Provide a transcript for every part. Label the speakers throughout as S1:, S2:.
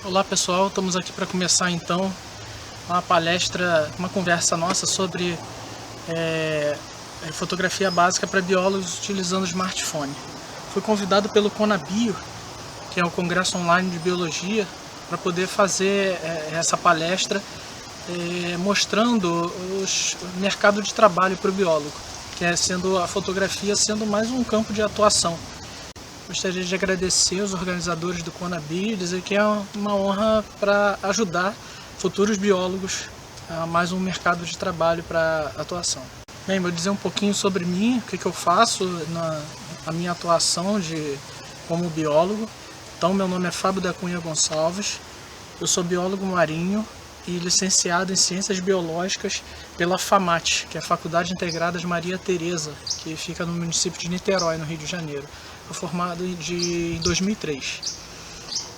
S1: Olá pessoal, estamos aqui para começar então uma palestra, uma conversa nossa sobre fotografia básica para biólogos utilizando smartphone. Fui convidado pelo Conabio, que é o Congresso Online de Biologia, para poder fazer essa palestra mostrando o mercado de trabalho para o biólogo, que é sendo a fotografia sendo mais um campo de atuação. Gostaria de agradecer os organizadores do Conabio e dizer que é uma honra para ajudar futuros biólogos a mais um mercado de trabalho para atuação. Bem, vou dizer um pouquinho sobre mim, o que eu faço na minha atuação como biólogo. Então, meu nome é Fábio da Cunha Gonçalves, eu sou biólogo marinho e licenciado em Ciências Biológicas pela FAMAT, que é a Faculdade Integrada de Maria Tereza, que fica no município de Niterói, no Rio de Janeiro. Fui formado em 2003.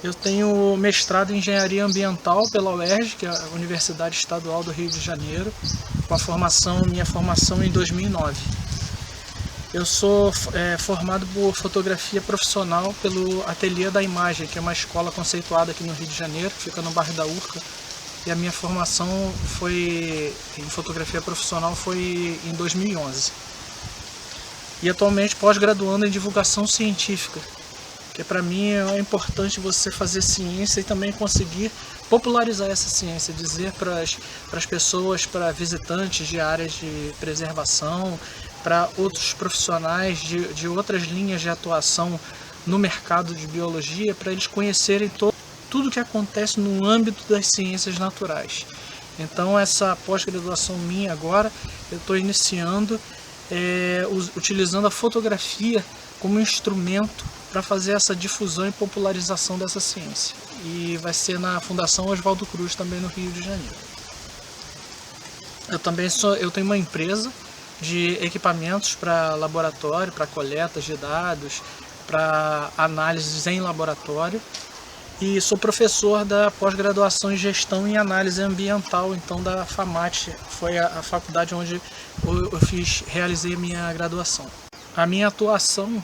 S1: Eu tenho mestrado em Engenharia Ambiental pela UERJ, que é a Universidade Estadual do Rio de Janeiro, com minha formação em 2009. Eu sou formado por fotografia profissional pelo Ateliê da Imagem, que é uma escola conceituada aqui no Rio de Janeiro, que fica no bairro da Urca. E a minha formação em fotografia profissional foi em 2011. E atualmente pós-graduando em divulgação científica, que para mim é importante você fazer ciência e também conseguir popularizar essa ciência, dizer para as pessoas, para visitantes de áreas de preservação, para outros profissionais de outras linhas de atuação no mercado de biologia, para eles conhecerem tudo que acontece no âmbito das ciências naturais. Então essa pós-graduação minha agora, eu estou iniciando utilizando a fotografia como instrumento para fazer essa difusão e popularização dessa ciência. E vai ser na Fundação Oswaldo Cruz, também no Rio de Janeiro. Eu tenho uma empresa de equipamentos para laboratório, para coletas de dados, para análises em laboratório. E sou professor da pós-graduação em Gestão e Análise Ambiental, então da FAMAT, foi a faculdade onde eu realizei a minha graduação. A minha atuação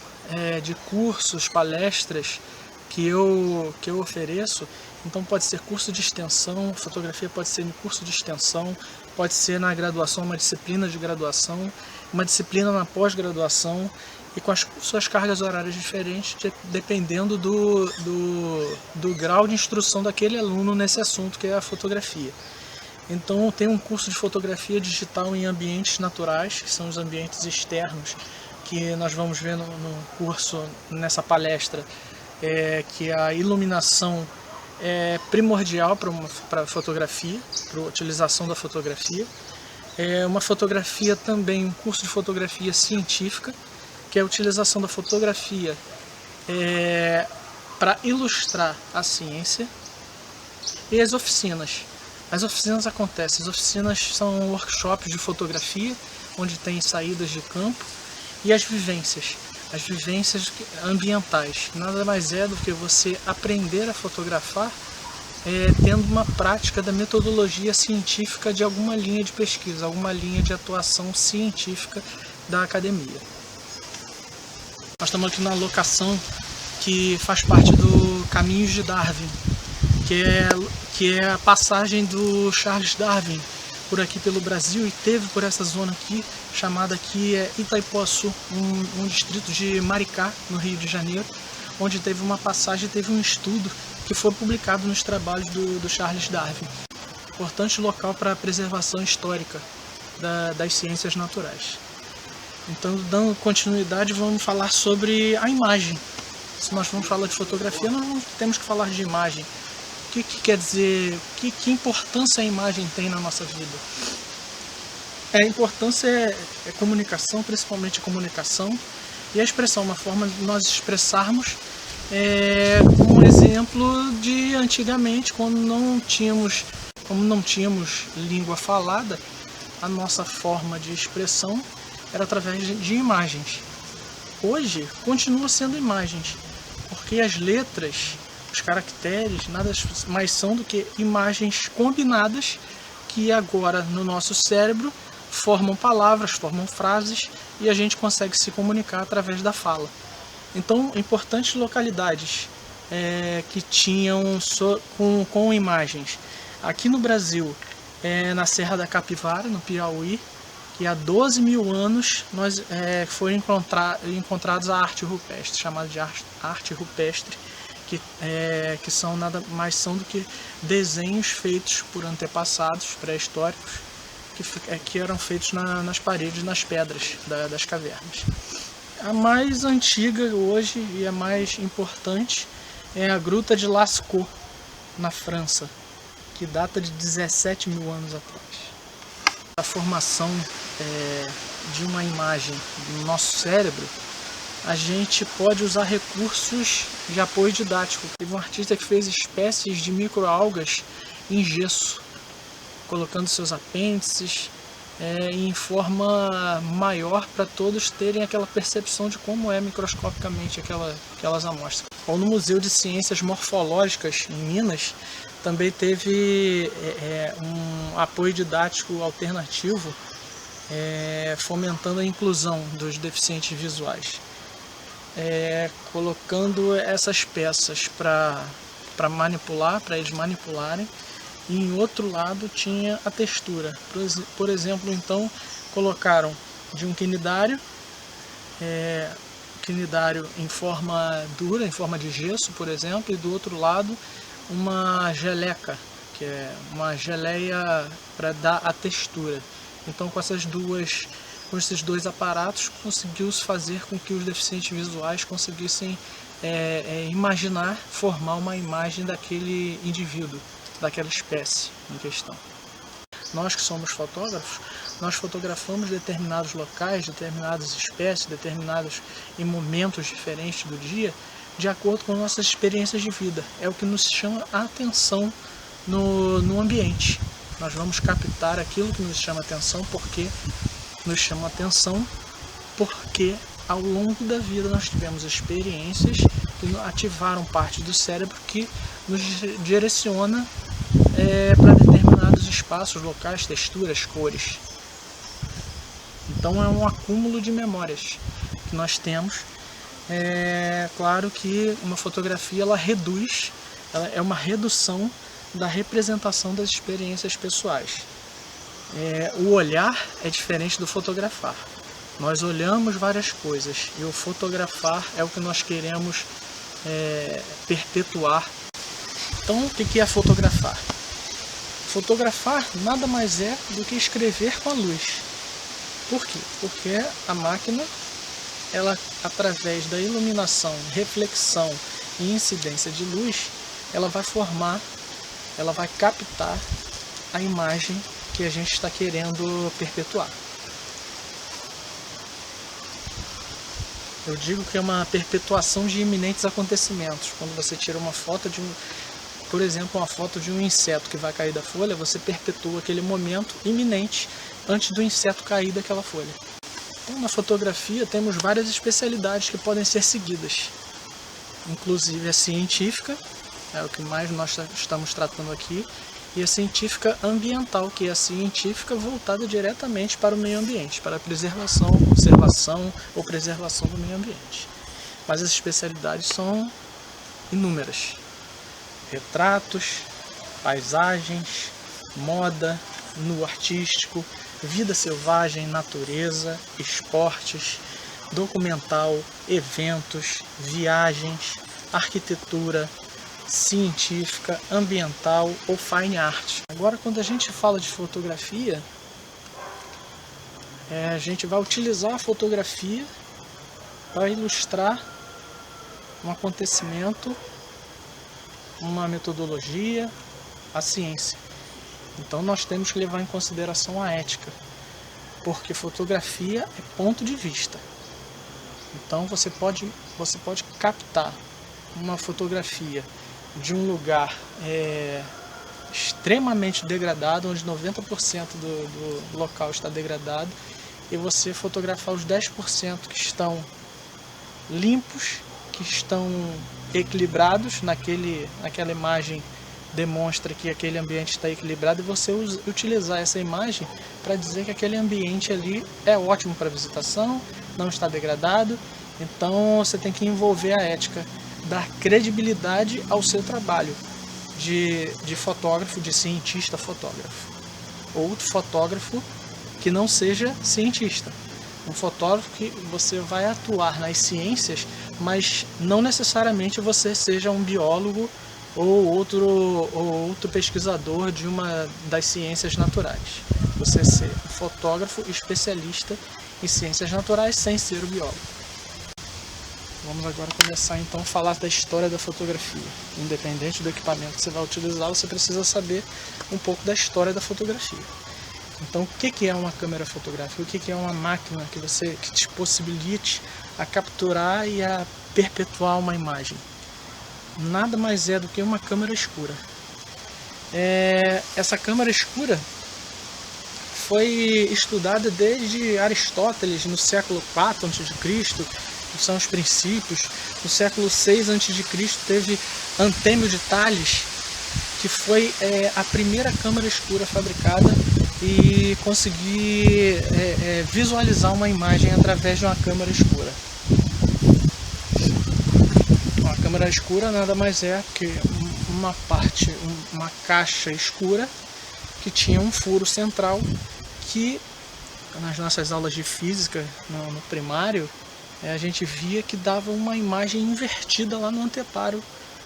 S1: de cursos, palestras que eu ofereço, então pode ser curso de extensão, fotografia pode ser no curso de extensão, pode ser na graduação, uma disciplina de graduação, uma disciplina na pós-graduação, e com as suas cargas horárias diferentes, dependendo do grau de instrução daquele aluno nesse assunto que é a fotografia. Então tem um curso de fotografia digital em ambientes naturais, que são os ambientes externos, que nós vamos ver no curso, nessa palestra, que a iluminação é primordial para a fotografia, para a utilização da fotografia. Uma fotografia também, um curso de fotografia científica, que é a utilização da fotografia para ilustrar a ciência, e as oficinas. As oficinas acontecem, as oficinas são workshops de fotografia, onde tem saídas de campo, e as vivências ambientais. Nada mais é do que você aprender a fotografar tendo uma prática da metodologia científica de alguma linha de pesquisa, alguma linha de atuação científica da academia. Nós estamos aqui na locação que faz parte do Caminhos de Darwin, que é a passagem do Charles Darwin por aqui pelo Brasil, e teve por essa zona aqui, chamada aqui Itaipuaçu, um distrito de Maricá, no Rio de Janeiro, onde teve uma passagem, teve um estudo que foi publicado nos trabalhos do Charles Darwin. Importante local para a preservação histórica das ciências naturais. Então, dando continuidade, vamos falar sobre a imagem. Se nós vamos falar de fotografia, nós não temos que falar de imagem. O que quer dizer, que importância a imagem tem na nossa vida? A importância é comunicação, principalmente comunicação, e a expressão, uma forma de nós expressarmos, um exemplo de antigamente, quando não tínhamos língua falada, a nossa forma de expressão era através de imagens. Hoje continua sendo imagens, porque as letras, os caracteres, nada mais são do que imagens combinadas que agora no nosso cérebro formam palavras, formam frases, e a gente consegue se comunicar através da fala. Então, importantes localidades que tinham com imagens. Aqui no Brasil, na Serra da Capivara, no Piauí, que há 12 mil anos foram encontrados a arte rupestre, chamada de arte rupestre, que são nada mais são do que desenhos feitos por antepassados pré-históricos que eram feitos nas paredes, nas pedras das cavernas. A mais antiga hoje e a mais importante é a Gruta de Lascaux, na França, que data de 17 mil anos atrás. A formação de uma imagem no nosso cérebro, a gente pode usar recursos de apoio didático. Teve um artista que fez espécies de microalgas em gesso, colocando seus apêndices em forma maior para todos terem aquela percepção de como é microscopicamente aquelas amostras. Ou no Museu de Ciências Morfológicas em Minas, também teve um apoio didático alternativo, fomentando a inclusão dos deficientes visuais, colocando essas peças para manipular, para eles manipularem. E em outro lado tinha a textura. Por exemplo, então colocaram de um quinidário, em forma dura, em forma de gesso, por exemplo, e do outro lado uma geleca, que é uma geleia para dar a textura. Então com esses dois aparatos conseguiu-se fazer com que os deficientes visuais conseguissem imaginar, formar uma imagem daquele indivíduo, daquela espécie em questão. Nós que somos fotógrafos, nós fotografamos determinados locais, determinadas espécies, determinados em momentos diferentes do dia, de acordo com nossas experiências de vida. É o que nos chama a atenção no ambiente. Nós vamos captar aquilo que nos chama a atenção, porque nos chama a atenção, porque ao longo da vida nós tivemos experiências que ativaram parte do cérebro que nos direciona para determinados espaços, locais, texturas, cores. Então é um acúmulo de memórias que nós temos. Claro que uma fotografia ela é uma redução da representação das experiências pessoais. O olhar é diferente do fotografar. Nós olhamos várias coisas e o fotografar é o que nós queremos perpetuar. Então, o que é fotografar? Fotografar nada mais é do que escrever com a luz. Por quê? Porque a máquina, ela, através da iluminação, reflexão e incidência de luz, ela vai captar a imagem que a gente está querendo perpetuar. Eu digo que é uma perpetuação de iminentes acontecimentos. Quando você tira uma foto por exemplo, uma foto de um inseto que vai cair da folha, você perpetua aquele momento iminente antes do inseto cair daquela folha. Então, na fotografia temos várias especialidades que podem ser seguidas, inclusive a científica, é o que mais nós estamos tratando aqui, e a científica ambiental, que é a científica voltada diretamente para o meio ambiente, para a preservação, conservação ou preservação do meio ambiente. Mas as especialidades são inúmeras: retratos, paisagens, moda, nu artístico, vida selvagem, natureza, esportes, documental, eventos, viagens, arquitetura, científica, ambiental ou fine art. Agora, quando a gente fala de fotografia, a gente vai utilizar a fotografia para ilustrar um acontecimento, uma metodologia, a ciência. Então nós temos que levar em consideração a ética, porque fotografia é ponto de vista. Então você pode captar uma fotografia de um lugar extremamente degradado, onde 90% do local está degradado, e você fotografar os 10% que estão limpos, que estão equilibrados, naquela imagem demonstra que aquele ambiente está equilibrado, e você utilizar essa imagem para dizer que aquele ambiente ali é ótimo para visitação, não está degradado. Então você tem que envolver a ética dar credibilidade ao seu trabalho de fotógrafo, de cientista fotógrafo. Outro fotógrafo que não seja cientista. Um fotógrafo que você vai atuar nas ciências, mas não necessariamente você seja um biólogo ou outro pesquisador de uma das ciências naturais. Você ser um fotógrafo especialista em ciências naturais sem ser o biólogo. Vamos agora começar então a falar da história da fotografia. Independente do equipamento que você vai utilizar, você precisa saber um pouco da história da fotografia. Então, o que é uma câmera fotográfica? O que é uma máquina que te possibilite a capturar e a perpetuar uma imagem? Nada mais é do que uma câmera escura. Essa câmera escura foi estudada desde Aristóteles no século IV a.C., que são os princípios. No século VI a.C. teve Antêmio de Tales, que foi a primeira câmera escura fabricada e conseguir visualizar uma imagem através de uma câmera escura. Uma câmera escura nada mais é que uma caixa escura que tinha um furo central que, nas nossas aulas de física no primário, a gente via que dava uma imagem invertida lá no anteparo,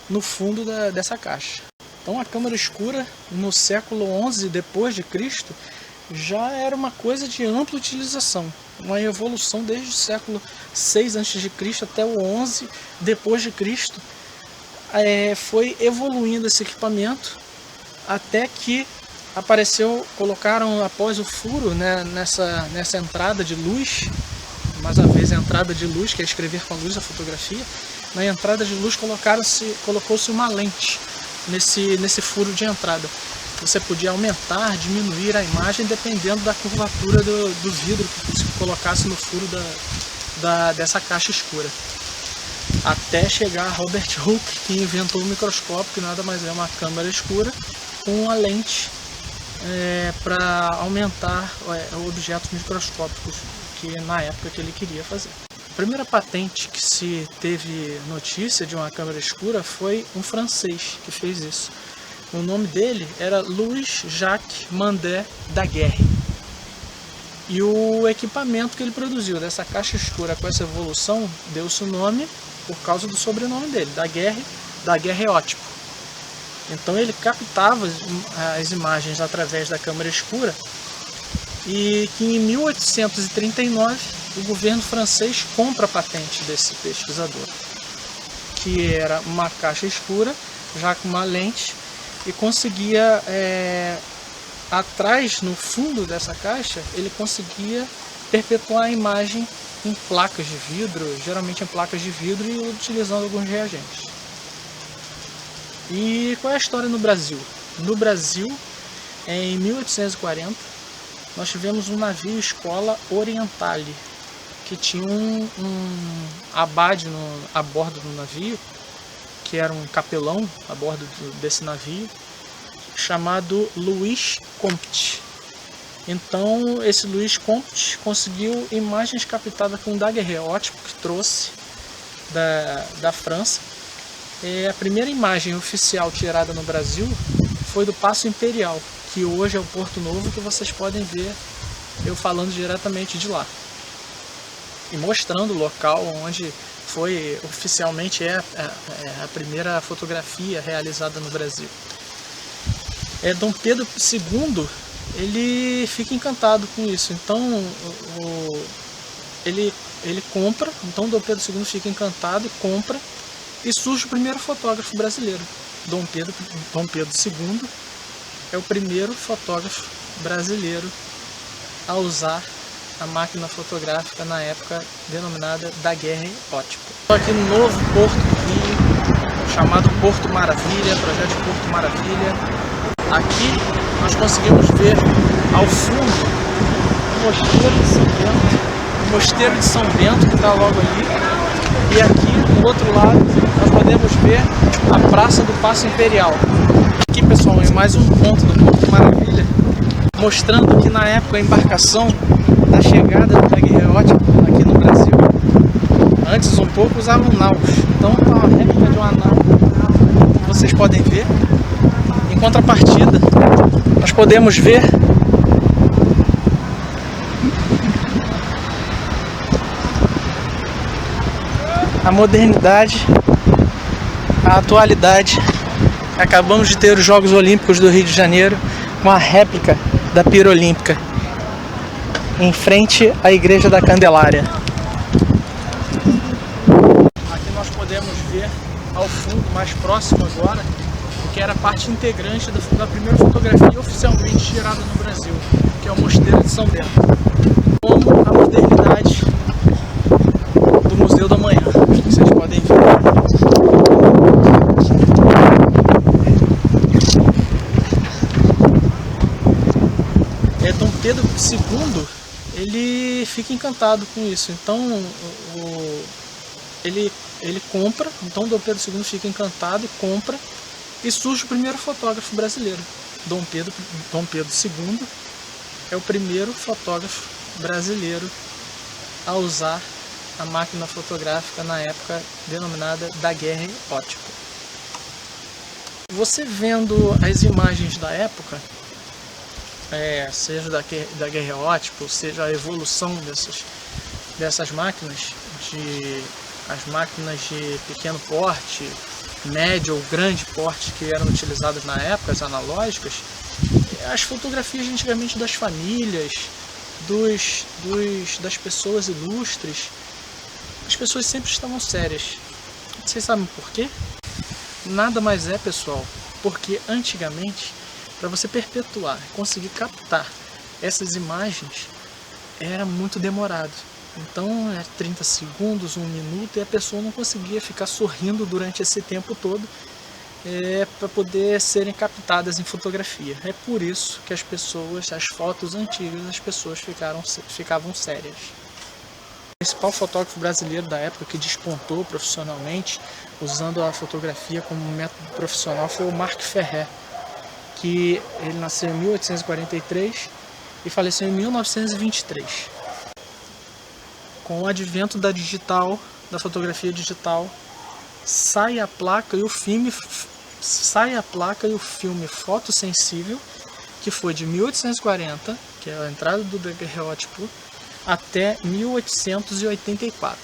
S1: no fundo dessa caixa. Então a câmera escura no século XI depois de Cristo já era uma coisa de ampla utilização, uma evolução desde o século VI a.C. até o XI depois de Cristo. Foi evoluindo esse equipamento até que colocaram após o furo, né, nessa entrada de luz, mais uma vez a entrada de luz, que é escrever com a luz a fotografia. Na entrada de luz colocou-se uma lente nesse furo de entrada. Você podia aumentar, diminuir a imagem dependendo da curvatura do vidro que você colocasse no furo dessa caixa escura. Até chegar a Robert Hooke, que inventou o microscópio, que nada mais é uma câmera escura com uma lente para aumentar objetos microscópicos, que na época que ele queria fazer. A primeira patente que se teve notícia de uma câmera escura foi um francês que fez isso. O nome dele era Louis-Jacques Mandé Daguerre. E o equipamento que ele produziu dessa caixa escura com essa evolução deu-se o nome por causa do sobrenome dele, daguerreótipo. Então ele captava as imagens através da câmera escura, e que em 1839 o governo francês compra a patente desse pesquisador, que era uma caixa escura já com uma lente, e conseguia atrás, no fundo dessa caixa, ele conseguia perpetuar a imagem em placas de vidro, geralmente em placas de vidro, e utilizando alguns reagentes. E qual é a história no Brasil? No Brasil, em 1840, nós tivemos um navio escola Orientale, que tinha um abade a bordo do navio, que era um capelão a bordo desse navio, chamado Louis Comte. Então esse Louis Comte conseguiu imagens captadas com daguerreótipo, que trouxe da França. A primeira imagem oficial tirada no Brasil foi do Paço Imperial, que hoje é o Porto Novo, que vocês podem ver eu falando diretamente de lá, e mostrando o local onde foi oficialmente a primeira fotografia realizada no Brasil. Dom Pedro II, ele fica encantado com isso, então ele compra. Então Dom Pedro II fica encantado e compra, e surge o primeiro fotógrafo brasileiro. Dom Pedro II é o primeiro fotógrafo brasileiro a usar a máquina fotográfica na época denominada daguerreótipo. Estou aqui no novo porto do Rio, chamado Porto Maravilha, projeto Porto Maravilha. Aqui nós conseguimos ver ao fundo o Mosteiro de São Bento, que está logo ali, e aqui do outro lado nós podemos ver a Praça do Paço Imperial. Aqui, pessoal, é mais um ponto do Porto Maravilha, mostrando que na época a embarcação da chegada do daguerreótipo aqui no Brasil, antes um pouco usavam naus, então a réplica de um anal, como vocês podem ver. Em contrapartida, nós podemos ver a modernidade, a atualidade. Acabamos de ter os Jogos Olímpicos do Rio de Janeiro com a réplica da Pira Olímpica em frente à Igreja da Candelária. Aqui nós podemos ver ao fundo, mais próximo agora, o que era parte integrante da primeira fotografia oficialmente tirada no Brasil, que é o Mosteiro de São Bento. Como a modernidade do Museu da Manhã, que vocês podem ver. Dom Pedro II, ele fica encantado com isso, então ele compra, então Dom Pedro II fica encantado e compra, e surge o primeiro fotógrafo brasileiro. Dom Pedro II é o primeiro fotógrafo brasileiro a usar a máquina fotográfica na época denominada daguerreótipo. Você vendo as imagens da época, seja daguerreótipo, seja a evolução dessas máquinas, as máquinas de pequeno porte, médio ou grande porte que eram utilizadas na época, as analógicas, as fotografias antigamente das famílias, das pessoas ilustres, as pessoas sempre estavam sérias. Vocês sabem por quê? Nada mais é, pessoal, porque antigamente, para você perpetuar, conseguir captar essas imagens, era muito demorado. Então, 30 segundos, 1 minuto, e a pessoa não conseguia ficar sorrindo durante esse tempo todo para poder serem captadas em fotografia. É por isso que as fotos antigas, as pessoas ficavam sérias. O principal fotógrafo brasileiro da época que despontou profissionalmente, usando a fotografia como método profissional, foi o Marc Ferrer, que ele nasceu em 1843 e faleceu em 1923. Com o advento da fotografia digital, sai a placa e o filme fotossensível, que foi de 1840, que é a entrada do daguerreótipo, até 1884.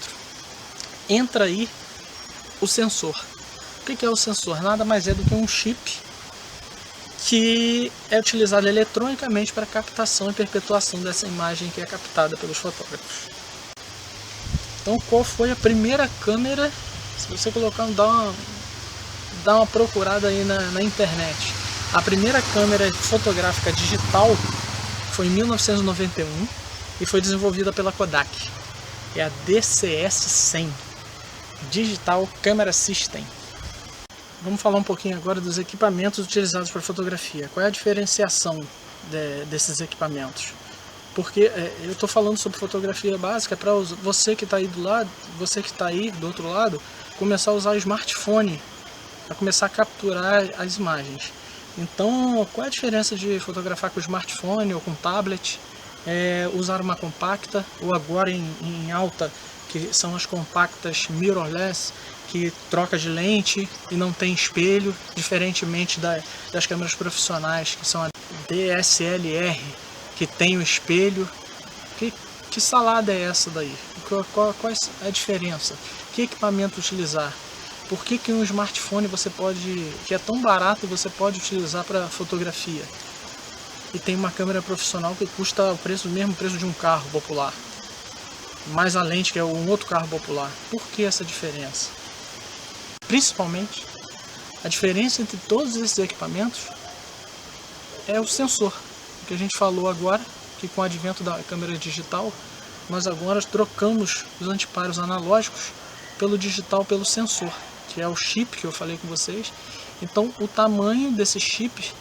S1: Entra aí o sensor. O que é o sensor? Nada mais é do que um chip que é utilizado eletronicamente para captação e perpetuação dessa imagem que é captada pelos fotógrafos. Então, qual foi a primeira câmera? Se você colocar, dá uma procurada aí na internet. A primeira câmera fotográfica digital foi em 1991 e foi desenvolvida pela Kodak. É a DCS-100, Digital Camera System. Vamos falar um pouquinho agora dos equipamentos utilizados para fotografia. Qual é a diferenciação desses equipamentos? Porque eu estou falando sobre fotografia básica para você que está aí do outro lado, começar a usar o smartphone para começar a capturar as imagens. Então, qual é a diferença de fotografar com smartphone ou com tablet? Usar uma compacta, ou agora em alta, que são as compactas mirrorless, que troca de lente e não tem espelho, diferentemente das câmeras profissionais, que são a DSLR, que tem o espelho. Que salada é essa daí? Qual é a diferença? Que equipamento utilizar? Por que um smartphone que é tão barato, você pode utilizar para fotografia? E tem uma câmera profissional que custa o mesmo preço de um carro popular, mais a lente que é um outro carro popular. Por que essa diferença? Principalmente, a diferença entre todos esses equipamentos é o sensor, que a gente falou agora, que com o advento da câmera digital, nós agora trocamos os antiparos analógicos pelo digital, pelo sensor, que é o chip que eu falei com vocês. Então, o tamanho desse chip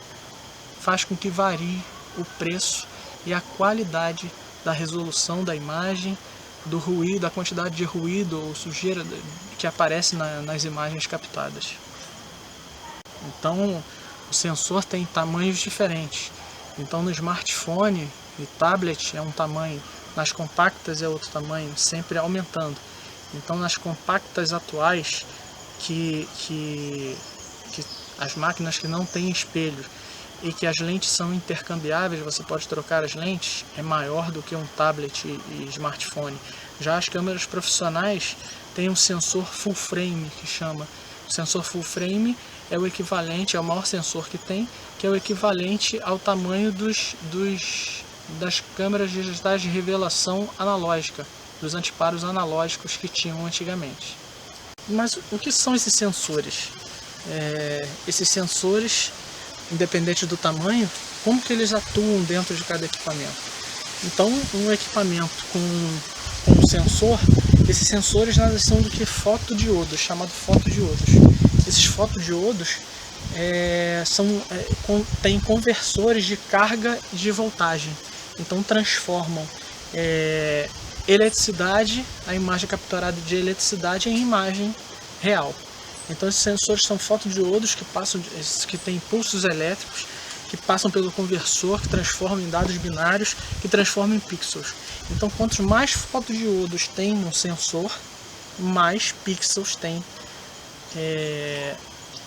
S1: faz com que varie o preço e a qualidade da resolução da imagem, do ruído, a quantidade de ruído ou sujeira que aparece nas imagens captadas. Então, o sensor tem tamanhos diferentes. Então, no smartphone e tablet é um tamanho, nas compactas é outro tamanho, sempre aumentando. Então, nas compactas atuais, que as máquinas que não têm espelho e que as lentes são intercambiáveis, você pode trocar as lentes, é maior do que um tablet e smartphone. Já as câmeras profissionais têm um sensor full frame, que chama. O sensor full frame é o equivalente, é o maior sensor que tem, que é o equivalente ao tamanho das câmeras digitais de revelação analógica, dos antiparos analógicos que tinham antigamente. Mas o que são esses sensores? Esses sensores, independente do tamanho, como que eles atuam dentro de cada equipamento? Então, um equipamento com um sensor, esses sensores nada são do que fotodiodos, chamado fotodiodos. Esses fotodiodos têm conversores de carga e de voltagem, então transformam eletricidade, a imagem capturada de eletricidade em imagem real. Então esses sensores são fotodiodos que têm impulsos elétricos, que passam pelo conversor, que transformam em dados binários, que transformam em pixels. Então quantos mais fotodiodos tem no sensor, mais pixels tem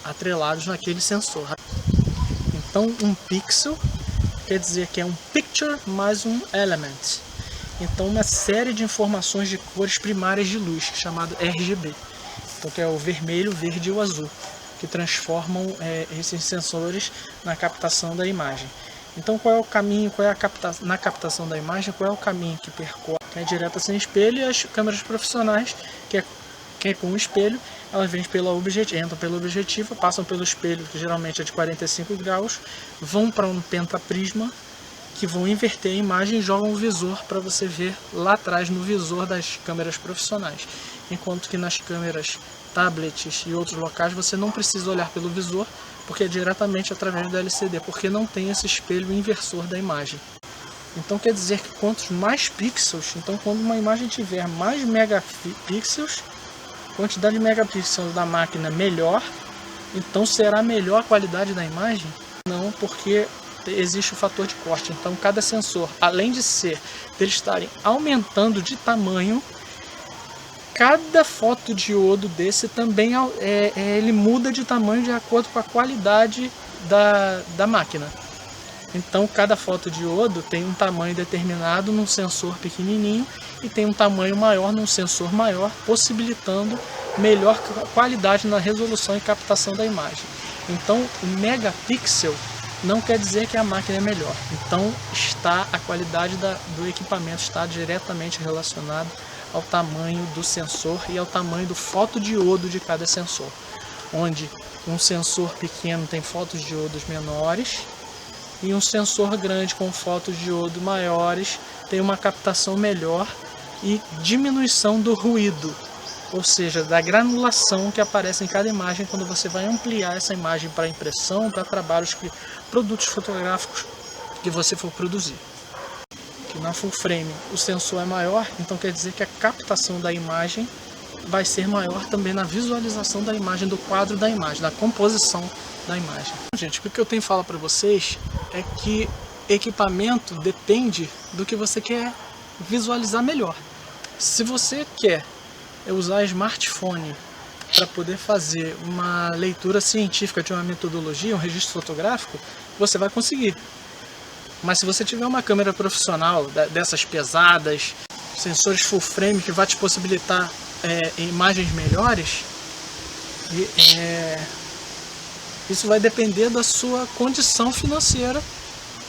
S1: atrelados naquele sensor. Então um pixel quer dizer que é um picture mais um element. Então uma série de informações de cores primárias de luz, chamado RGB. Então que é o vermelho, o verde e o azul, que transformam esses sensores na captação da imagem. Então qual é o caminho, na captação da imagem, qual é o caminho que percorre? É direta sem espelho, e as câmeras profissionais, que é com o espelho, elas entram pelo objetivo, passam pelo espelho, que geralmente é de 45 graus, vão para um pentaprisma, que vão inverter a imagem e jogam o visor para você ver lá atrás no visor das câmeras profissionais. Enquanto que nas câmeras tablets e outros locais você não precisa olhar pelo visor, porque é diretamente através do LCD, porque não tem esse espelho inversor da imagem. Então quer dizer que quantos mais pixels, então quando uma imagem tiver mais megapixels, quantidade de megapixels da máquina melhor, então será melhor a qualidade da imagem? Não, porque existe o fator de corte. Então cada sensor, além de eles estarem aumentando de tamanho, cada fotodiodo desse também ele muda de tamanho de acordo com a qualidade da máquina. Então cada fotodiodo tem um tamanho determinado num sensor pequenininho e tem um tamanho maior num sensor maior, possibilitando melhor qualidade na resolução e captação da imagem. Então o megapixel não quer dizer que a máquina é melhor. Então a qualidade do equipamento está diretamente relacionado ao tamanho do sensor e ao tamanho do fotodiodo de cada sensor, onde um sensor pequeno tem fotodiodos menores e um sensor grande com fotodiodo maiores tem uma captação melhor e diminuição do ruído, ou seja, da granulação que aparece em cada imagem quando você vai ampliar essa imagem para impressão, para produtos fotográficos que você for produzir. Que na full frame o sensor é maior, então quer dizer que a captação da imagem vai ser maior também na visualização da imagem, do quadro da imagem, da composição da imagem. Gente, o que eu tenho que falar para vocês é que equipamento depende do que você quer visualizar melhor. Se você quer usar smartphone para poder fazer uma leitura científica de uma metodologia, um registro fotográfico, você vai conseguir. Mas se você tiver uma câmera profissional dessas pesadas, sensores full frame que vai te possibilitar imagens melhores, isso vai depender da sua condição financeira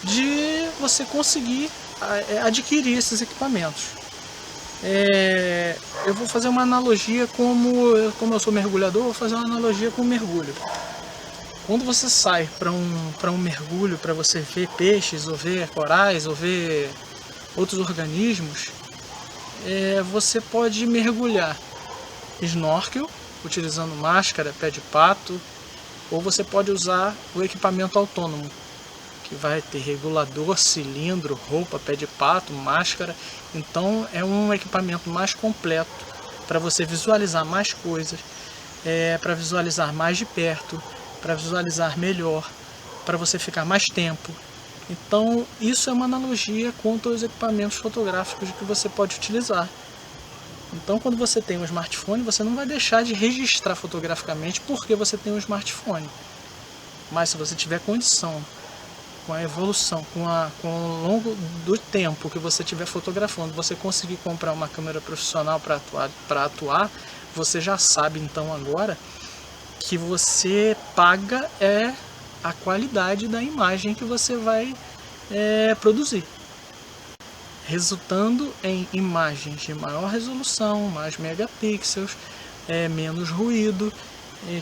S1: de você conseguir adquirir esses equipamentos. Eu vou fazer uma analogia, como eu sou mergulhador, vou fazer uma analogia com o mergulho. Quando você sai para um mergulho, para você ver peixes, ou ver corais, ou ver outros organismos, você pode mergulhar snorkel, utilizando máscara, pé de pato, ou você pode usar o equipamento autônomo, que vai ter regulador, cilindro, roupa, pé de pato, máscara. Então é um equipamento mais completo para você visualizar mais coisas, para visualizar mais de perto, para visualizar melhor, para você ficar mais tempo. Então isso é uma analogia quanto aos equipamentos fotográficos que você pode utilizar. Então, quando você tem um smartphone, você não vai deixar de registrar fotograficamente porque você tem um smartphone. Mas se você tiver condição, com a evolução, com o longo do tempo que você estiver fotografando, você conseguir comprar uma câmera profissional para atuar, você já sabe então agora que você paga a qualidade da imagem que você vai produzir, resultando em imagens de maior resolução, mais megapixels, menos ruído,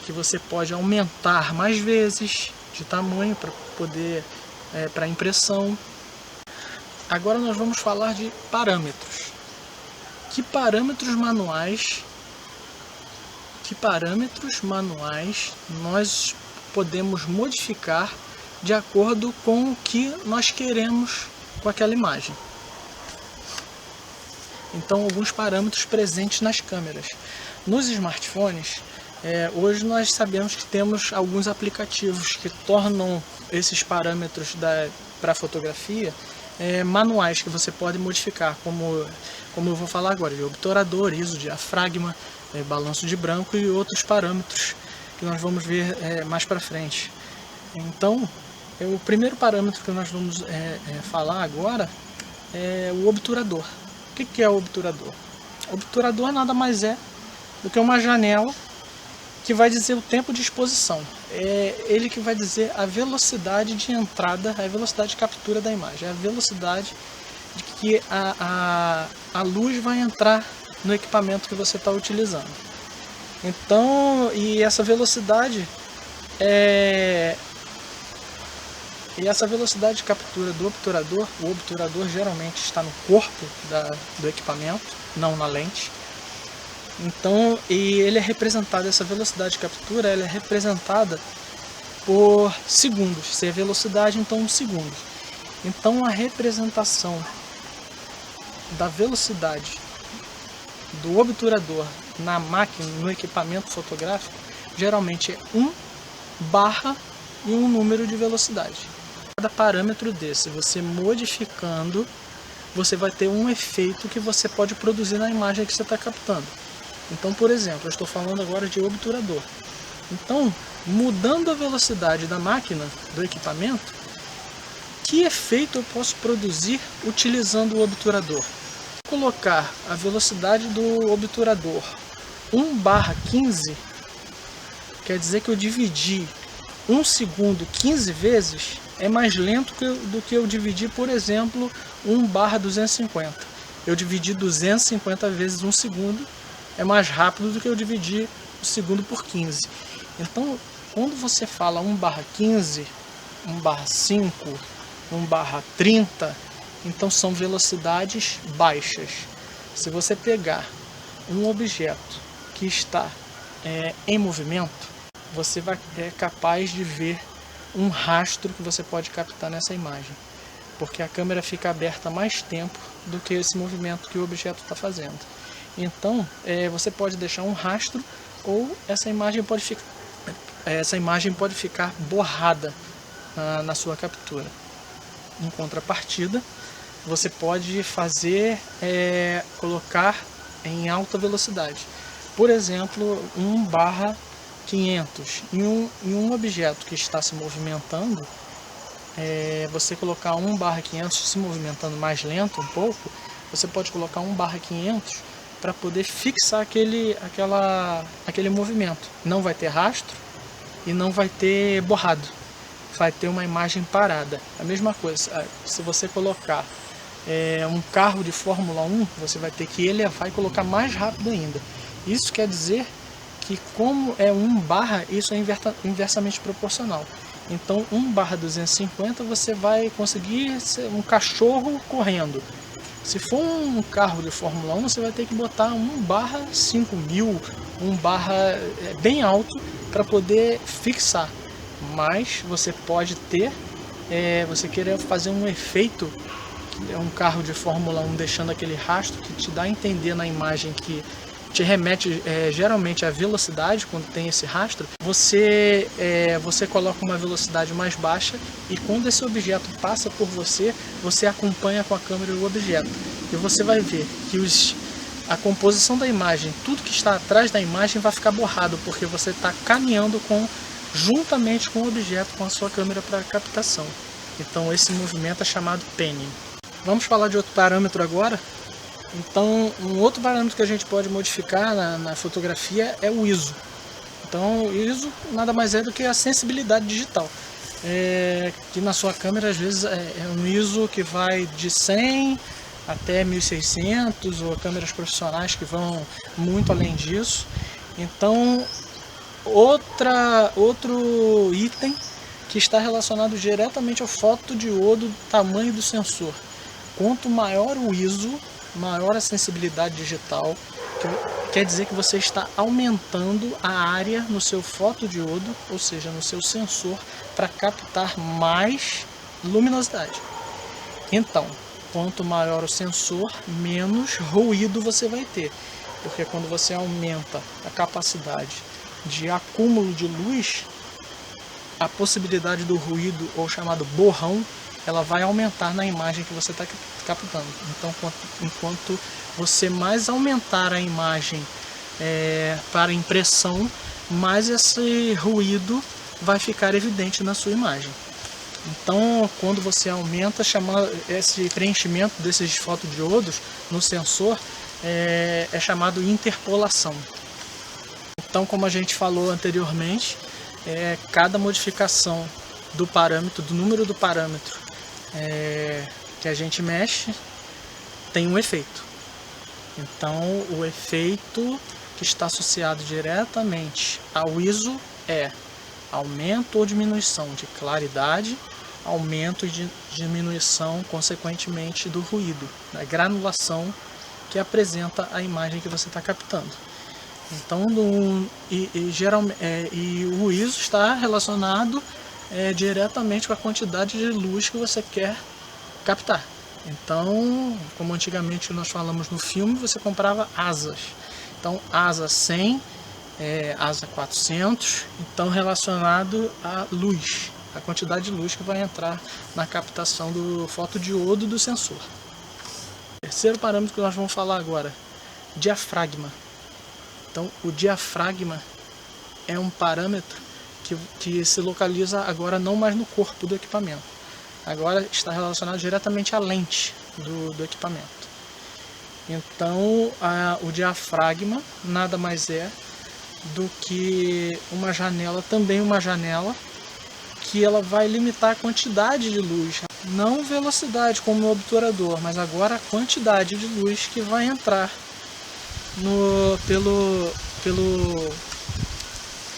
S1: que você pode aumentar mais vezes de tamanho para poder para impressão. Agora nós vamos falar de parâmetros. Que parâmetros manuais nós podemos modificar de acordo com o que nós queremos com aquela imagem? Então, alguns parâmetros presentes nas câmeras. Nos smartphones, hoje nós sabemos que temos alguns aplicativos que tornam esses parâmetros para fotografia manuais, que você pode modificar, como eu vou falar agora, de obturador, ISO, diafragma, balanço de branco e outros parâmetros que nós vamos ver mais para frente. Então, o primeiro parâmetro que nós vamos falar agora é o obturador. O que é o obturador? O obturador nada mais é do que uma janela que vai dizer o tempo de exposição. É ele que vai dizer a velocidade de entrada, a velocidade de captura da imagem, a velocidade de que a luz vai entrar no equipamento que você está utilizando. Então, e essa velocidade de captura do obturador, o obturador geralmente está no corpo do equipamento, não na lente. Então, e ele é representado, essa velocidade de captura, ela é representada por segundos. Se é velocidade, então segundos. Então, a representação da velocidade do obturador na máquina, no equipamento fotográfico, geralmente é 1 barra e um número de velocidade. Cada parâmetro desse, você modificando, você vai ter um efeito que você pode produzir na imagem que você está captando. Então, por exemplo, eu estou falando agora de obturador. Então, mudando a velocidade da máquina, do equipamento, que efeito eu posso produzir utilizando o obturador? Colocar a velocidade do obturador 1/15, quer dizer que eu dividi 1 segundo 15 vezes, é mais lento do que eu dividir, por exemplo, 1/250. Eu dividi 250 vezes 1 segundo, é mais rápido do que eu dividir o segundo por 15. Então, quando você fala 1/15, 1/5, 1/30, então são velocidades baixas. Se você pegar um objeto que está em movimento, você é capaz de ver um rastro que você pode captar nessa imagem, porque a câmera fica aberta mais tempo do que esse movimento que o objeto está fazendo. Então, você pode deixar um rastro, ou essa imagem pode ficar borrada na sua captura. Em contrapartida, você pode colocar em alta velocidade. Por exemplo, 1/500. Em um objeto que está se movimentando, você colocar 1/500 se movimentando mais lento um pouco, você pode colocar 1/500 para poder fixar aquele movimento. Não vai ter rastro e não vai ter borrado. Vai ter uma imagem parada. A mesma coisa, se você colocar um carro de Fórmula 1, você vai ter que elevar e colocar mais rápido ainda. Isso quer dizer que, como é 1 barra, isso é inversamente proporcional. Então, 1/250 você vai conseguir um cachorro correndo. Se for um carro de Fórmula 1, você vai ter que botar 1/5000, bem alto, para poder fixar. Mas você pode ter, você querer fazer um efeito, um carro de Fórmula 1 deixando aquele rastro que te dá a entender na imagem, que te remete geralmente à velocidade. Quando tem esse rastro, você coloca uma velocidade mais baixa, e quando esse objeto passa por você, você acompanha com a câmera o objeto, e você vai ver que a composição da imagem, tudo que está atrás da imagem vai ficar borrado, porque você está caminhando juntamente com o objeto, com a sua câmera para captação. Então esse movimento é chamado panning. Vamos falar de outro parâmetro agora. Então um outro parâmetro que a gente pode modificar na fotografia é o ISO. Então o ISO nada mais é do que a sensibilidade digital. Que na sua câmera às vezes é um ISO que vai de 100 até 1600, ou câmeras profissionais que vão muito além disso. Então outro item que está relacionado diretamente ao fotodiodo, tamanho do sensor. Quanto maior o ISO, maior a sensibilidade digital, quer dizer que você está aumentando a área no seu fotodiodo, ou seja, no seu sensor, para captar mais luminosidade. Então, quanto maior o sensor, menos ruído você vai ter, porque quando você aumenta a capacidade de acúmulo de luz, a possibilidade do ruído, ou chamado borrão, ela vai aumentar na imagem que você está captando. Então, enquanto você mais aumentar a imagem para impressão, mais esse ruído vai ficar evidente na sua imagem. Então, quando você aumenta, esse preenchimento desses fotodiodos no sensor é chamado interpolação. Então, como a gente falou anteriormente, cada modificação do parâmetro, do número do parâmetro que a gente mexe, tem um efeito. Então, o efeito que está associado diretamente ao ISO é aumento ou diminuição de claridade, aumento e diminuição, consequentemente, do ruído, da granulação que apresenta a imagem que você está captando. Então, o ISO está relacionado diretamente com a quantidade de luz que você quer captar. Então, como antigamente nós falamos no filme, você comprava asas. Então, asa 100, asa 400, então relacionado à luz, a quantidade de luz que vai entrar na captação do fotodiodo do sensor. Terceiro parâmetro que nós vamos falar agora, diafragma. Então, o diafragma é um parâmetro que se localiza agora não mais no corpo do equipamento. Agora está relacionado diretamente à lente do equipamento. Então, o diafragma nada mais é do que uma janela, também uma janela, que ela vai limitar a quantidade de luz, não velocidade como no obturador, mas agora a quantidade de luz que vai entrar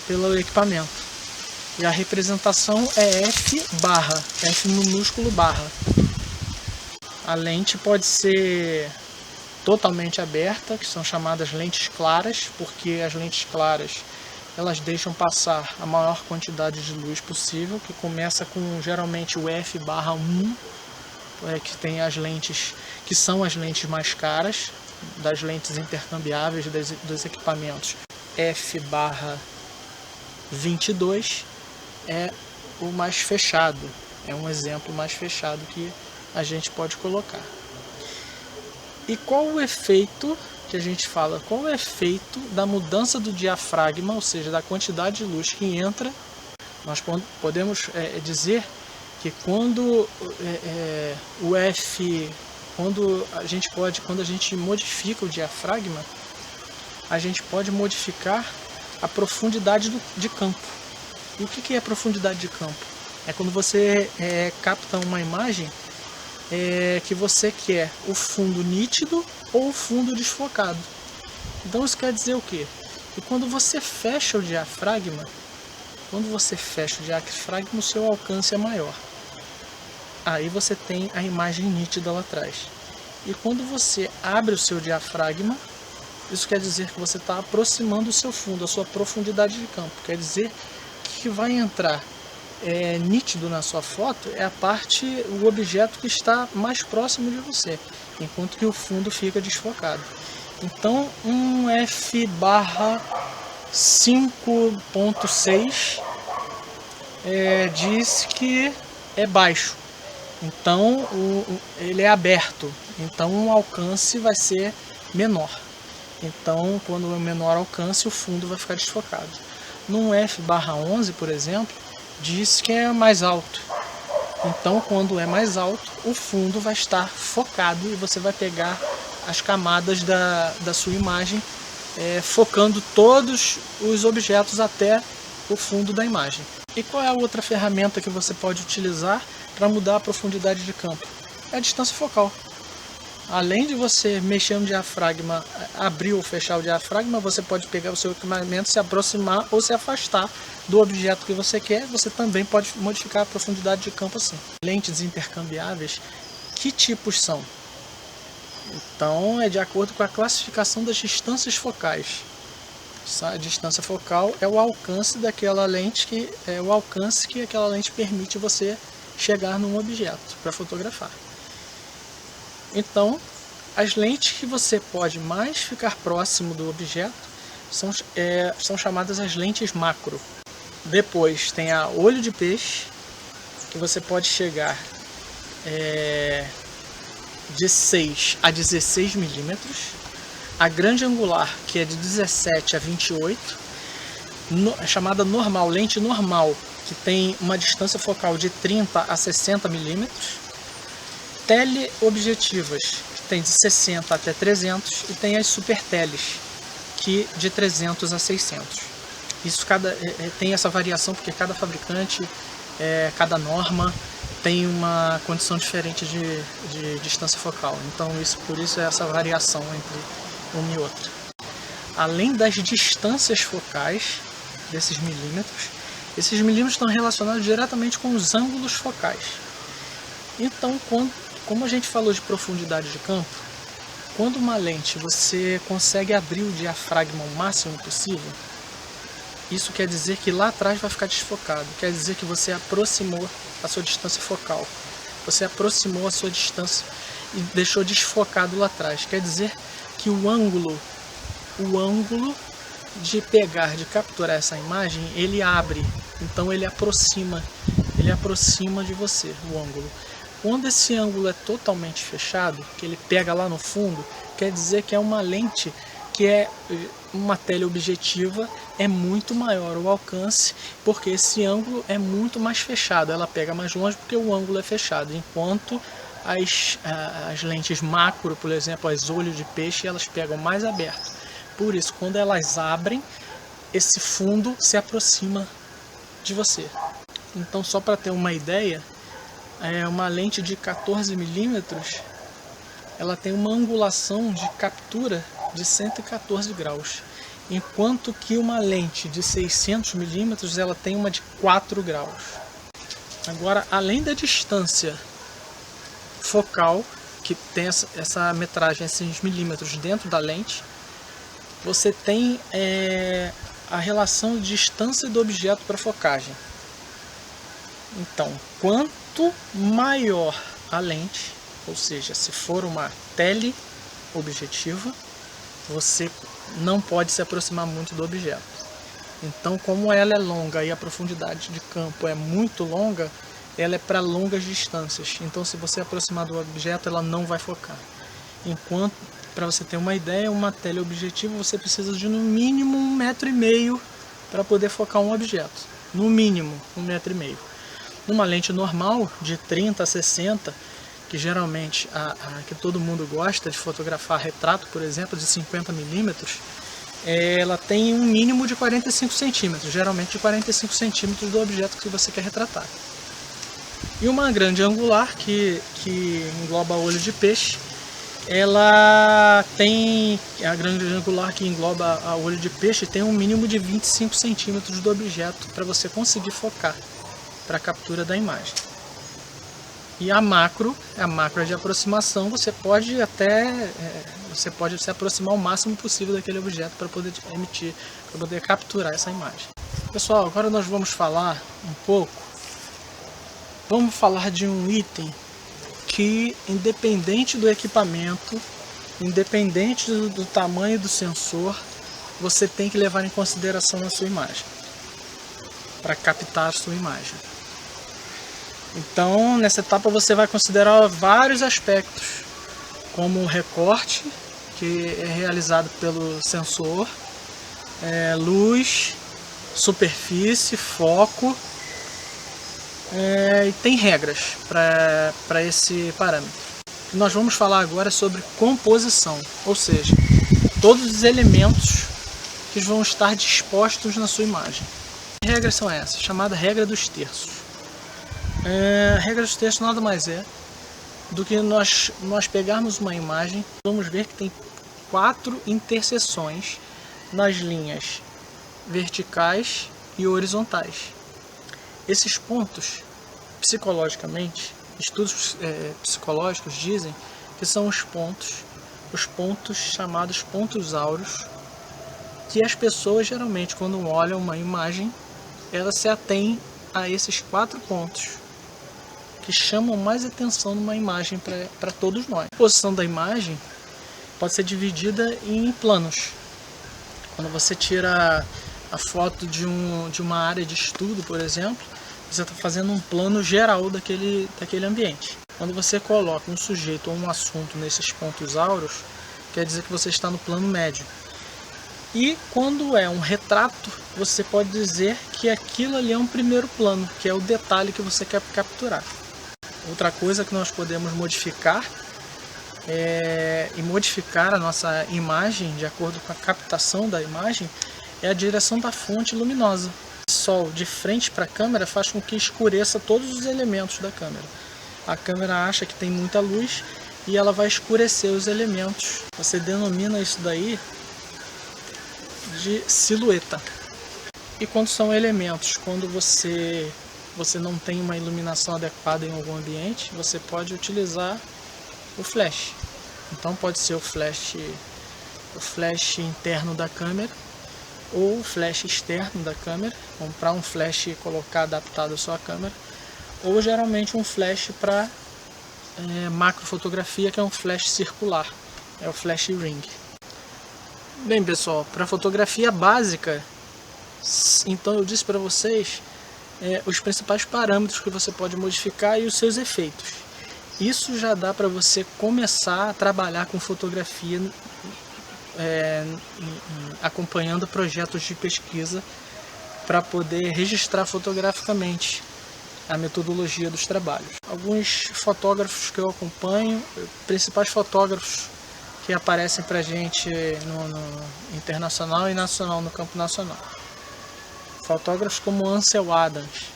S1: pelo equipamento. E a representação é F barra, F minúsculo barra. A lente pode ser totalmente aberta, que são chamadas lentes claras, porque as lentes claras elas deixam passar a maior quantidade de luz possível, que começa com geralmente o F barra 1, que tem as lentes que são as lentes mais caras, das lentes intercambiáveis dos equipamentos. F barra 22 é o mais fechado, é um exemplo mais fechado que a gente pode colocar. E qual o efeito que a gente fala? Qual é o efeito da mudança do diafragma, ou seja, da quantidade de luz que entra? Nós podemos dizer que quando o F, quando a gente modifica o diafragma, a gente pode modificar a profundidade de campo. E o que é profundidade de campo? É quando você capta uma imagem que você quer o fundo nítido ou o fundo desfocado. Então isso quer dizer o quê? Que quando você fecha o diafragma, o seu alcance é maior. Aí você tem a imagem nítida lá atrás. E quando você abre o seu diafragma, isso quer dizer que você está aproximando o seu fundo, a sua profundidade de campo. Quer dizer que vai entrar nítido na sua foto é o objeto que está mais próximo de você, enquanto que o fundo fica desfocado. Então um F barra 5.6 diz que é baixo, então ele é aberto, então o alcance vai ser menor. Então, quando é menor alcance, o fundo vai ficar desfocado. Num f/11, por exemplo, diz que é mais alto. Então, quando é mais alto, o fundo vai estar focado e você vai pegar as camadas da sua imagem, focando todos os objetos até o fundo da imagem. E qual é a outra ferramenta que você pode utilizar para mudar a profundidade de campo? É a distância focal. Além de você mexer no diafragma, abrir ou fechar o diafragma, você pode pegar o seu equipamento, se aproximar ou se afastar do objeto que você quer. Você também pode modificar a profundidade de campo assim. Lentes intercambiáveis, que tipos são? Então, é de acordo com a classificação das distâncias focais. A distância focal é o alcance daquela lente, que aquela lente permite você chegar num objeto para fotografar. Então, as lentes que você pode mais ficar próximo do objeto são chamadas as lentes macro. Depois tem a olho de peixe, que você pode chegar de 6 a 16 milímetros. A grande angular, que é de 17 a 28. É chamada normal, lente normal, que tem uma distância focal de 30 a 60 milímetros. Teleobjetivas, que tem de 60 até 300, e tem as super teles, que de 300 a 600. Isso tem essa variação porque cada fabricante, cada norma tem uma condição diferente de distância focal. Então por isso é essa variação entre uma e outra. Além das distâncias focais desses milímetros, esses milímetros estão relacionados diretamente com os ângulos focais. Então, como a gente falou de profundidade de campo, quando uma lente você consegue abrir o diafragma o máximo possível, isso quer dizer que lá atrás vai ficar desfocado, quer dizer que você aproximou a sua distância focal, você aproximou a sua distância e deixou desfocado lá atrás, quer dizer que o ângulo de capturar essa imagem, ele abre, então ele aproxima de você, o ângulo. Quando esse ângulo é totalmente fechado, que ele pega lá no fundo, quer dizer que é uma lente que é uma teleobjetiva, é muito maior o alcance, porque esse ângulo é muito mais fechado, ela pega mais longe porque o ângulo é fechado, enquanto as lentes macro, por exemplo, as olhos de peixe, elas pegam mais aberto. Por isso, quando elas abrem, esse fundo se aproxima de você. Então, só para ter uma ideia, uma lente de 14 milímetros, ela tem uma angulação de captura de 114 graus, enquanto que uma lente de 600 milímetros ela tem uma de 4 graus. Agora, além da distância focal, que tem essa metragem, esses milímetros dentro da lente, você tem a relação de distância do objeto para focagem. Então, quanto maior a lente, ou seja, se for uma teleobjetiva, você não pode se aproximar muito do objeto. Então, como ela é longa e a profundidade de campo é muito longa, ela é para longas distâncias. Então, se você aproximar do objeto, ela não vai focar. Enquanto, para você ter uma ideia, uma teleobjetiva você precisa de no mínimo 1,5 m para poder focar um objeto. No mínimo 1,5 m. Uma lente normal de 30 a 60, que geralmente que todo mundo gosta de fotografar retrato, por exemplo, de 50 milímetros, ela tem um mínimo de 45 centímetros, geralmente de 45 centímetros do objeto que você quer retratar. E uma grande angular, que engloba olho de peixe, ela tem, a grande angular que engloba a olho de peixe tem um mínimo de 25 centímetros do objeto para você conseguir focar para a captura da imagem. E a macro é de aproximação, você pode se aproximar o máximo possível daquele objeto para poder emitir, para poder capturar essa imagem. Pessoal, agora nós vamos falar vamos falar de um item que, independente do equipamento, independente do tamanho do sensor, você tem que levar em consideração na sua imagem, para captar a sua imagem. Então, nessa etapa você vai considerar vários aspectos, como o recorte, que é realizado pelo sensor, luz, superfície, foco, e tem regras para esse parâmetro. Nós vamos falar agora sobre composição, ou seja, todos os elementos que vão estar dispostos na sua imagem. Que regras são essas? Chamada regra dos terços. A regra dos terços nada mais é do que nós pegarmos uma imagem, vamos ver que tem 4 interseções nas linhas verticais e horizontais. Esses pontos, psicologicamente, estudos psicológicos dizem que são os pontos chamados pontos áureos, que as pessoas geralmente, quando olham uma imagem, elas se atêm a esses 4 pontos que chamam mais atenção numa imagem para todos nós. A posição da imagem pode ser dividida em planos. Quando você tira a foto de uma área de estudo, por exemplo, você está fazendo um plano geral daquele ambiente. Quando você coloca um sujeito ou um assunto nesses pontos áureos, quer dizer que você está no plano médio. E quando é um retrato, você pode dizer que aquilo ali é um primeiro plano, que é o detalhe que você quer capturar. Outra coisa que nós podemos modificar e modificar a nossa imagem de acordo com a captação da imagem é a direção da fonte luminosa. O sol de frente para a câmera faz com que escureça todos os elementos da câmera. A câmera acha que tem muita luz e ela vai escurecer os elementos. Você denomina isso daí de silhueta. E quando são elementos, quando você não tem uma iluminação adequada em algum ambiente, você pode utilizar o flash. Então pode ser o flash interno da câmera ou o flash externo da câmera, comprar um flash e colocar adaptado à sua câmera, ou geralmente um flash para macrofotografia, que é um flash circular, é o flash ring. Bem pessoal, para fotografia básica, então eu disse para vocês os principais parâmetros que você pode modificar e os seus efeitos. Isso já dá para você começar a trabalhar com fotografia acompanhando projetos de pesquisa para poder registrar fotograficamente a metodologia dos trabalhos. Alguns fotógrafos que eu acompanho, principais fotógrafos que aparecem para a gente no internacional e nacional, no campo nacional. Fotógrafos como Ansel Adams,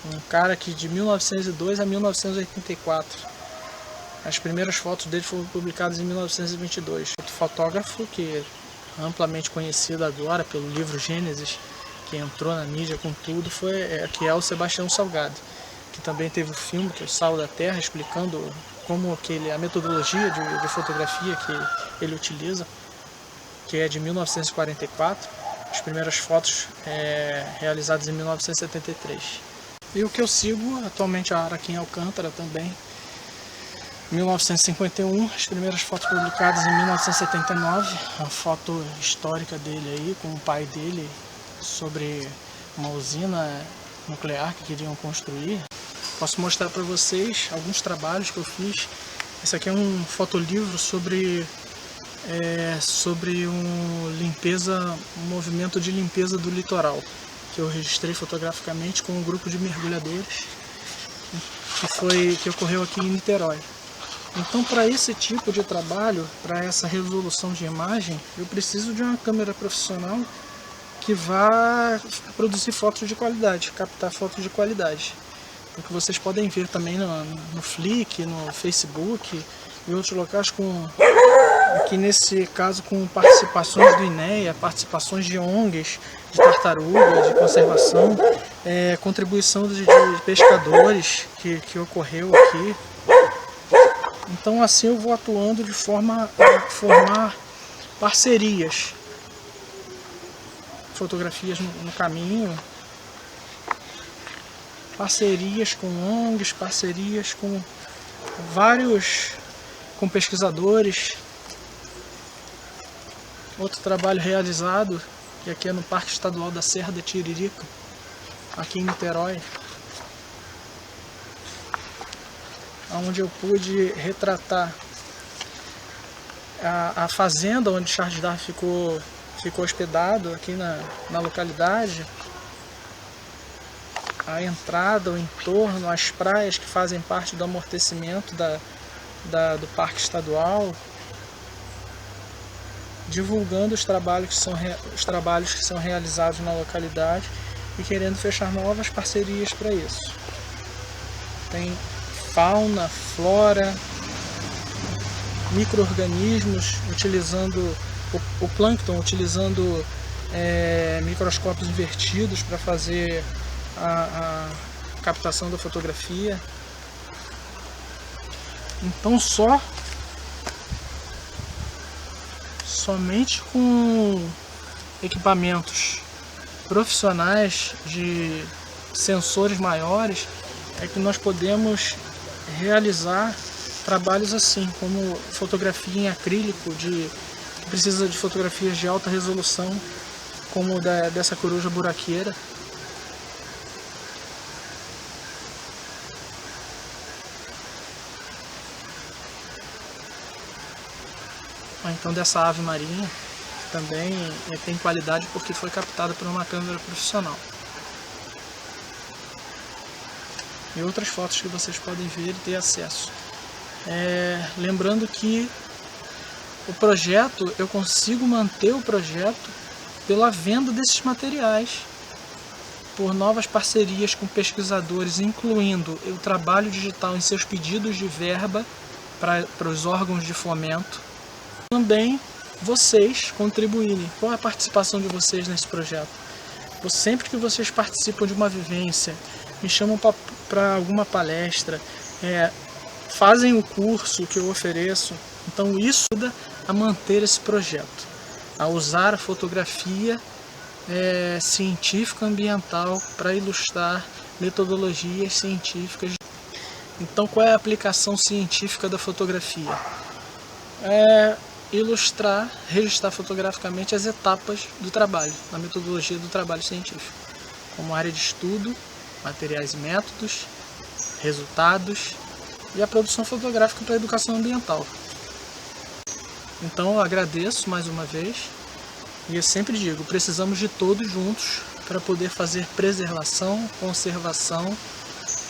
S1: um cara que de 1902 a 1984. As primeiras fotos dele foram publicadas em 1922. Outro fotógrafo que é amplamente conhecido agora pelo livro Gênesis, que entrou na mídia com tudo, que é o Sebastião Salgado, que também teve o filme, que é o Sal da Terra, explicando como a metodologia de fotografia que ele utiliza, que é de 1944. As primeiras fotos realizadas em 1973. E o que eu sigo atualmente a Araquém Alcântara também, 1951, as primeiras fotos publicadas em 1979, a foto histórica dele aí com o pai dele sobre uma usina nuclear que queriam construir. Posso mostrar para vocês alguns trabalhos que eu fiz. Esse aqui é um fotolivro sobre um movimento de limpeza do litoral, que eu registrei fotograficamente com um grupo de mergulhadores que ocorreu aqui em Niterói. Então, para esse tipo de trabalho, para essa resolução de imagem, eu preciso de uma câmera profissional que vá produzir fotos de qualidade, captar fotos de qualidade. O que vocês podem ver também no Flickr, no Facebook e outros locais, aqui nesse caso com participações do INEA, participações de ONGs, de tartaruga, de conservação, contribuição de pescadores que ocorreu aqui. Então assim eu vou atuando de forma a formar parcerias, fotografias no caminho, parcerias com ONGs, parcerias com com pesquisadores. Outro trabalho realizado, que aqui é no Parque Estadual da Serra da Tiririca, aqui em Niterói, onde eu pude retratar a fazenda onde Charles Darwin ficou hospedado aqui na localidade, a entrada, o entorno, as praias que fazem parte do amortecimento do Parque Estadual, divulgando os trabalhos que são realizados na localidade e querendo fechar novas parcerias para isso. Tem fauna, flora, micro-organismos, utilizando o plâncton, utilizando microscópios invertidos para fazer a captação da fotografia. Então somente com equipamentos profissionais de sensores maiores é que nós podemos realizar trabalhos assim, como fotografia em acrílico, que precisa de fotografias de alta resolução, como dessa coruja buraqueira. Ou então dessa ave marinha, que também tem qualidade porque foi captada por uma câmera profissional. E outras fotos que vocês podem ver e ter acesso. Lembrando que o projeto, eu consigo manter o projeto pela venda desses materiais, por novas parcerias com pesquisadores, incluindo o trabalho digital em seus pedidos de verba para os órgãos de fomento. Também vocês contribuírem. Qual é a participação de vocês nesse projeto? Sempre que vocês participam de uma vivência, me chamam para alguma palestra, fazem o curso que eu ofereço, então isso ajuda a manter esse projeto, a usar a fotografia científica ambiental para ilustrar metodologias científicas. Então qual é a aplicação científica da fotografia? Ilustrar, registrar fotograficamente as etapas do trabalho, na metodologia do trabalho científico, como área de estudo, materiais e métodos, resultados e a produção fotográfica para a educação ambiental. Então eu agradeço mais uma vez e eu sempre digo, precisamos de todos juntos para poder fazer preservação, conservação,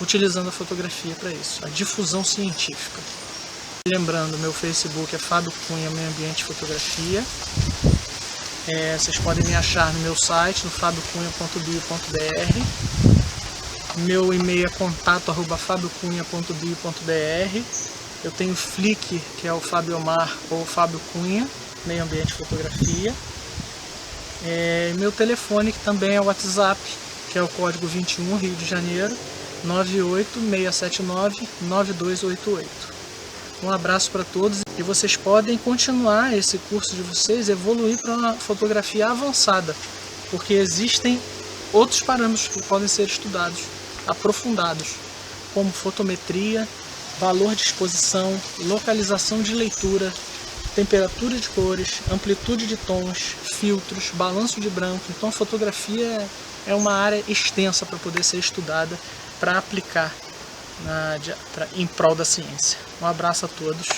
S1: utilizando a fotografia para isso, a difusão científica. Lembrando, meu Facebook é Fábio Cunha Meio Ambiente e Fotografia. Vocês podem me achar no meu site, no fabiocunha.bio.br. Meu e-mail é contato@fabiocunha.bio.br. Eu tenho Flick, que é o Fábio Omar ou Fábio Cunha, Meio Ambiente e Fotografia. Meu telefone, que também é o WhatsApp, que é o código 21 Rio de Janeiro, 986799288. Um abraço para todos e vocês podem continuar esse curso de vocês, evoluir para uma fotografia avançada, porque existem outros parâmetros que podem ser estudados, aprofundados, como fotometria, valor de exposição, localização de leitura, temperatura de cores, amplitude de tons, filtros, balanço de branco. Então a fotografia é uma área extensa para poder ser estudada, para aplicar em prol da ciência. Um abraço a todos.